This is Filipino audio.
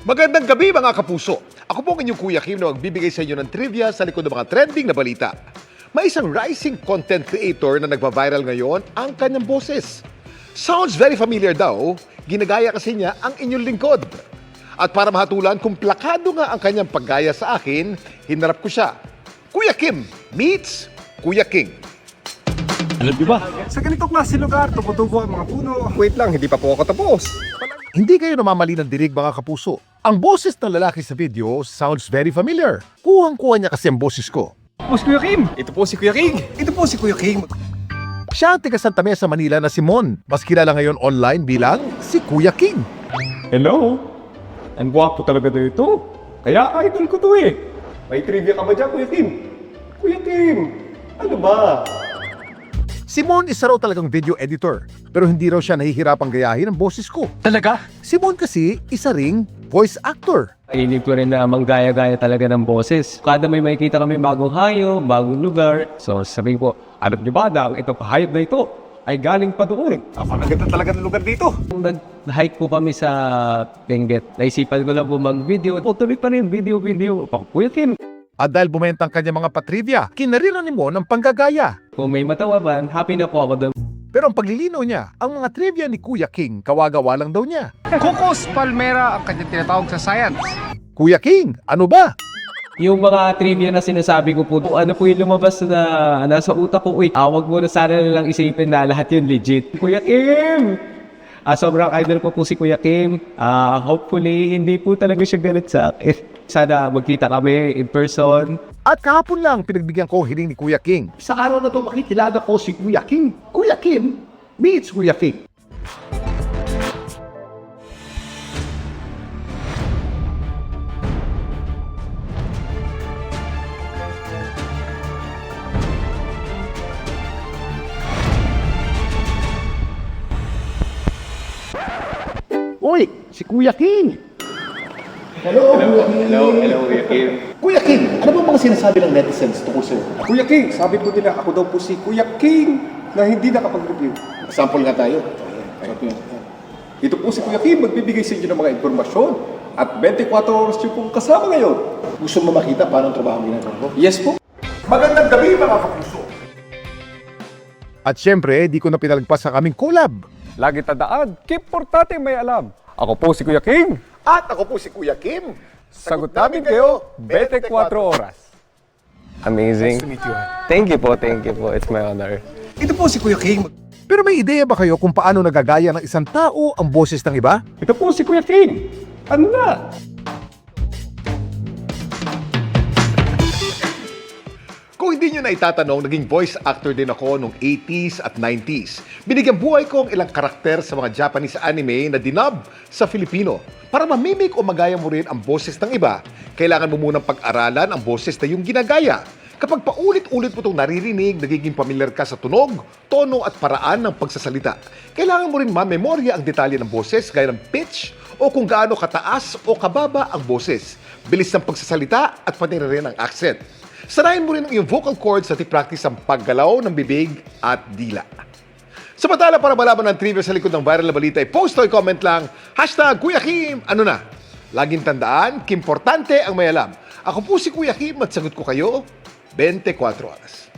Magandang gabi mga kapuso. Ako po ang inyong Kuya Kim na magbibigay sa inyo ng trivia sa likod ng mga trending na balita. May isang rising content creator na nagva-viral ngayon ang kanyang boses. Sounds very familiar daw, ginagaya kasi niya ang inyong lingkod. At para mahatulan kung plakado nga ang kanyang paggaya sa akin, hinarap ko siya. Kuya Kim meets Kuya King. Alam niyo ba, sa ganitong klase lugar, tumutubo ang mga puno. Wait lang, hindi pa po ako tapos. Hindi kayo namamali ng dirig mga kapuso. Ang boses ng lalaki sa video sounds very familiar. Kuhang-kuha niya kasi ang boses ko. Po si Kuya Kim! Ito po si Kuya King! Ito po si Kuya King! Siya ang taga Santa Mesa, Manila na si Mon. Mas kilala ngayon online bilang si Kuya King. Hello! Ang gwapo talaga dito. Kaya idol ko to eh. May trivia ka ba dyan, Kuya Kim? Kuya Kim! Ano ba? Si Mon isa raw talagang video editor, pero hindi raw siya nahihirapang gayahin ang boses ko. Talaga? Si Mon kasi isa ring voice actor. Inig ko rin na manggaya-gaya talaga ng boses. Kada may makikita kami bagong hayop, bagong lugar. So sabi ko, alam niyo ba na itong hayop na ito ay galing pa doon. Napakaganda talaga ng lugar dito. Kung nag-hike po kami sa Benguet, naisipan ko lang po mag-video. O tuloy pa rin, video. Kuya Kim, At dahil bumenta ang kanyang mga patrivia, kinariran ni Mon ang panggagaya. kung may matawaban, happy na po ako doon. Pero ang paglilinaw niya, ang mga trivia ni Kuya King, kawagawa lang daw niya. Cocos palmera ang kanyang tinatawag sa science. Kuya King, ano ba? Yung mga trivia na sinasabi ko po, ano po yung lumabas na nasa utak ko, uy, wag mo na sana nilang isipin na lahat yun legit. Kuya Kim! Sobrang idol ko po si Kuya Kim. Hopefully, hindi po talaga siya galit sa akin. Sana magkita kami in person. At kahapon lang pinagbigyan ko hiling ni Kuya King. Sa araw na ito makikilala ko si Kuya King. Kuya Kim meets Kuya King. Uy, si Kuya King! Hello, Kuya Kim. Kuya King, ano ba mga sinasabi ng netizens tungkol sa'yo? Kuya King, sabi po nila ako daw po si Kuya King na hindi nakapag-review. Sample nga tayo. Ito po si Kuya Kim, magbibigay sa inyo ng mga informasyon. At 24 oras yung pong kasama ngayon. Gusto mo makita paano ang trabaho ginagawa ko? Yes po. Magandang gabi mga kapuso! At syempre, di ko na pinalagpas sa kaming collab. Lagi tandaan, keep portate may alam. Ako po si Kuya King. At ako po si Kuya Kim. Sagot namin kayo, 24 oras. Amazing. meet you. Thank you po. It's my honor. Ito po si Kuya King. Pero may ideya ba kayo kung paano nagagaya ng isang tao ang boses ng iba? Ito po si Kuya King. Ano na? Kung hindi nyo na itatanong, naging voice actor din ako noong 80s at 90s. Binigyan buhay ko ang ilang karakter sa mga Japanese anime na dinub sa Filipino. Para mamimik o magaya mo rin ang boses ng iba, kailangan mo munang pag-aralan ang boses na yung ginagaya. Kapag paulit-ulit mo itong naririnig, nagiging familiar ka sa tunog, tono at paraan ng pagsasalita. Kailangan mo rin mamemorya ang detalye ng boses gaya ng pitch o kung gaano kataas o kababa ang boses, bilis ng pagsasalita at pati rin ang accent. Sanayin mo rin ang iyong vocal cords at i-practice ang paggalaw ng bibig at dila. Samantala, para malaman ng trivia sa likod ng viral na balita, post o comment lang, #Kuya Kim, ano na? Laging tandaan, kimportante ang may alam. Ako po si Kuya Kim at sagot ko kayo, 24 oras.